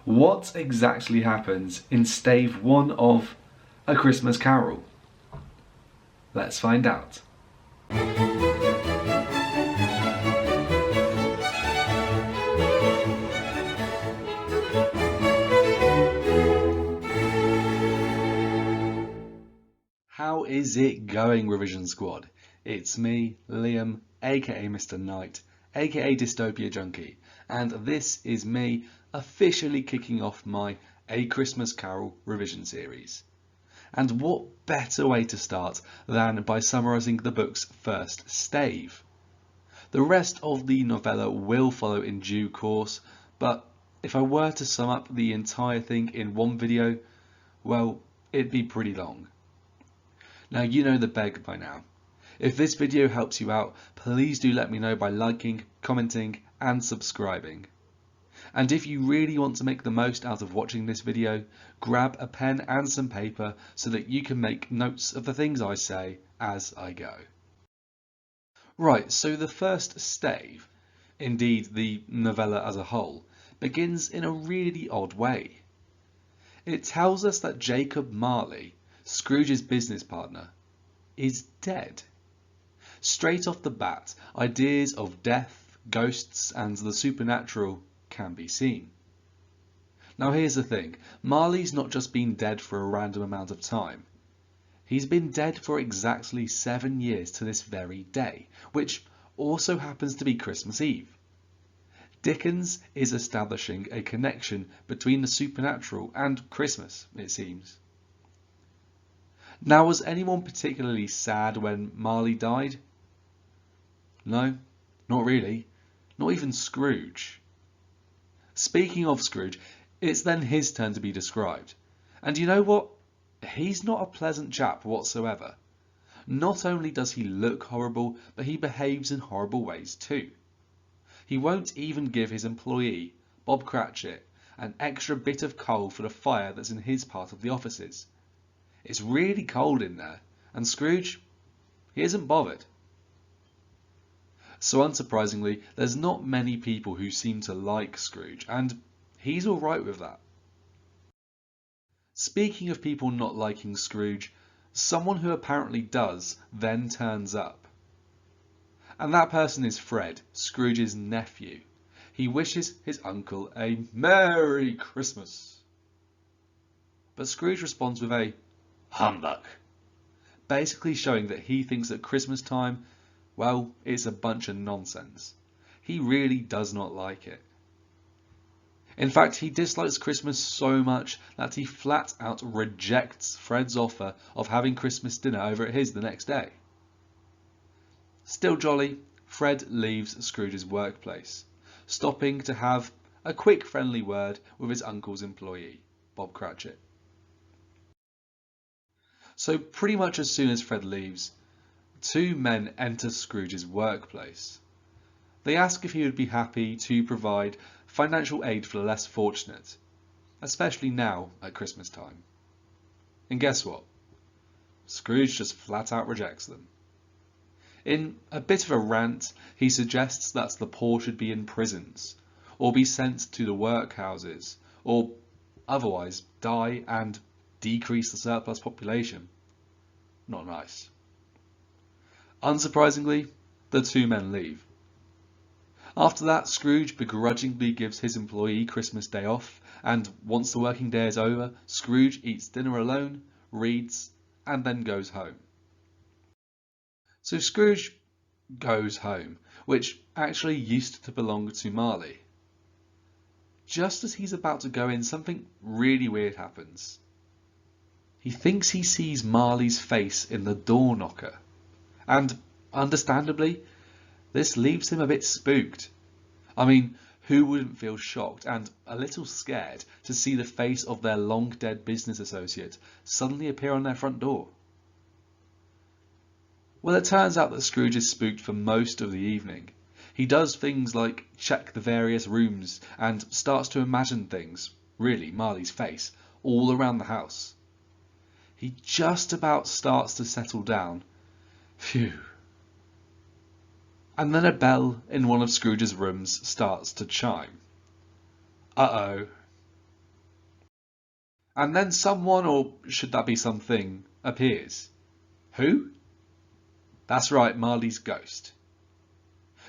What exactly happens in Stave 1 of A Christmas Carol? Let's find out. How is it going, Revision Squad? It's me, Liam, aka Mr. Knight, aka DystopiaJunkie, and this is me officially kicking off my A Christmas Carol revision series. And what better way to start than by summarising the book's first stave? The rest of the novella will follow in due course, but if I were to sum up the entire thing in one video, well, it'd be pretty long. Now you know the beg by now. If this video helps you out, please do let me know by liking, commenting and subscribing. And if you really want to make the most out of watching this video, grab a pen and some paper so that you can make notes of the things I say as I go. Right, so the first stave, indeed the novella as a whole, begins in a really odd way. It tells us that Jacob Marley, Scrooge's business partner, is dead. Straight off the bat, ideas of death, ghosts and the supernatural can be seen. Now here's the thing, Marley's not just been dead for a random amount of time. He's been dead for exactly 7 years to this very day, which also happens to be Christmas Eve. Dickens is establishing a connection between the supernatural and Christmas, it seems. Now, was anyone particularly sad when Marley died? No, not really. Not even Scrooge. Speaking of Scrooge, it's then his turn to be described. And you know what? He's not a pleasant chap whatsoever. Not only does he look horrible, but he behaves in horrible ways too. He won't even give his employee, Bob Cratchit, an extra bit of coal for the fire that's in his part of the offices. It's really cold in there, and Scrooge, he isn't bothered. So unsurprisingly, there's not many people who seem to like Scrooge, and he's alright with that. Speaking of people not liking Scrooge, someone who apparently does then turns up. And that person is Fred, Scrooge's nephew. He wishes his uncle a Merry Christmas. But Scrooge responds with a humbug, basically showing that he thinks that Christmas time, well, it's a bunch of nonsense. He really does not like it. In fact, he dislikes Christmas so much that he flat out rejects Fred's offer of having Christmas dinner over at his the next day. Still jolly, Fred leaves Scrooge's workplace, stopping to have a quick friendly word with his uncle's employee, Bob Cratchit. So pretty much as soon as Fred leaves, two men enter Scrooge's workplace. They ask if he would be happy to provide financial aid for the less fortunate, especially now at Christmas time. And guess what? Scrooge just flat out rejects them. In a bit of a rant, he suggests that the poor should be in prisons, or be sent to the workhouses, or otherwise die and decrease the surplus population. Not nice. Unsurprisingly, the two men leave. After that, Scrooge begrudgingly gives his employee Christmas Day off, and once the working day is over, Scrooge eats dinner alone, reads, and then goes home. So Scrooge goes home, which actually used to belong to Marley. Just as he's about to go in, something really weird happens. He thinks he sees Marley's face in the door knocker, and understandably, this leaves him a bit spooked. I mean, who wouldn't feel shocked and a little scared to see the face of their long dead business associate suddenly appear on their front door? Well, it turns out that Scrooge is spooked for most of the evening. He does things like check the various rooms and starts to imagine things, really Marley's face, all around the house. He just about starts to settle down. Phew. And then a bell in one of Scrooge's rooms starts to chime. Uh-oh. And then someone, or should that be something, appears. Who? That's right, Marley's ghost.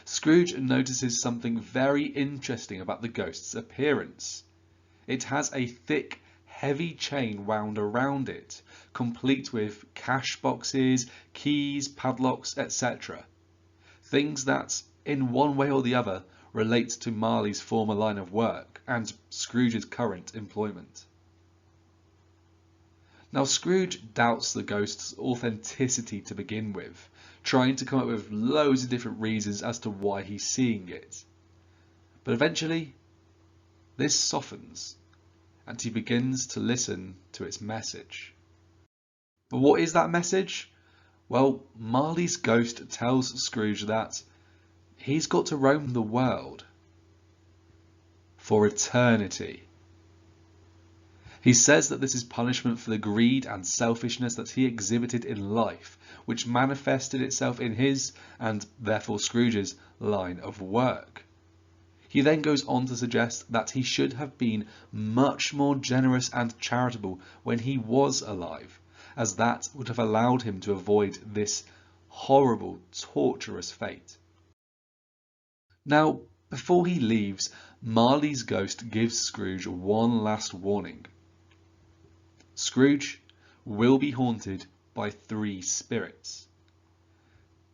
Scrooge notices something very interesting about the ghost's appearance. It has a thick, heavy chain wound around it, complete with cash boxes, keys, padlocks, etc. Things that, in one way or the other, relate to Marley's former line of work and Scrooge's current employment. Now, Scrooge doubts the ghost's authenticity to begin with, trying to come up with loads of different reasons as to why he's seeing it. But eventually, this softens, and he begins to listen to its message. But what is that message? Well, Marley's ghost tells Scrooge that he's got to roam the world for eternity. He says that this is punishment for the greed and selfishness that he exhibited in life, which manifested itself in his, and therefore Scrooge's, line of work. He then goes on to suggest that he should have been much more generous and charitable when he was alive, as that would have allowed him to avoid this horrible, torturous fate. Now, before he leaves, Marley's ghost gives Scrooge one last warning. Scrooge will be haunted by 3 spirits,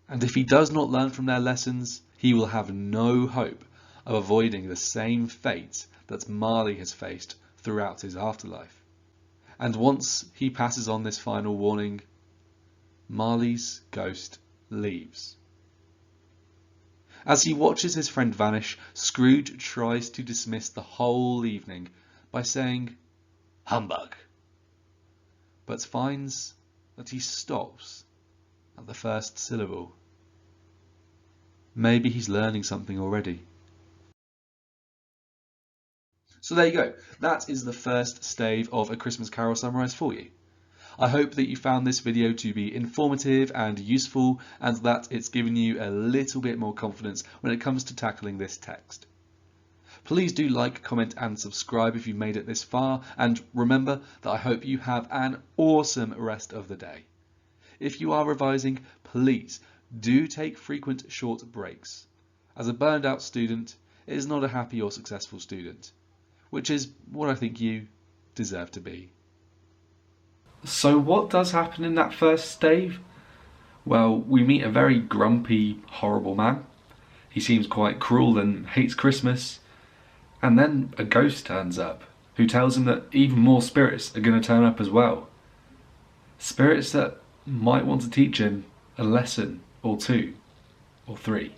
and if he does not learn from their lessons, he will have no hope of avoiding the same fate that Marley has faced throughout his afterlife. And once he passes on this final warning, Marley's ghost leaves. As he watches his friend vanish, Scrooge tries to dismiss the whole evening by saying, "Humbug," but finds that he stops at the first syllable. Maybe he's learning something already. So there you go. That is the first stave of A Christmas Carol summarise for you. I hope that you found this video to be informative and useful, and that it's given you a little bit more confidence when it comes to tackling this text. Please do like, comment and subscribe if you've made it this far, and remember that I hope you have an awesome rest of the day. If you are revising, please do take frequent short breaks. As a burned out student is not a happy or successful student, which is what I think you deserve to be. So what does happen in that first stave? Well, we meet a very grumpy, horrible man. He seems quite cruel and hates Christmas. And then a ghost turns up, who tells him that even more spirits are going to turn up as well. Spirits that might want to teach him a lesson or 2 or 3.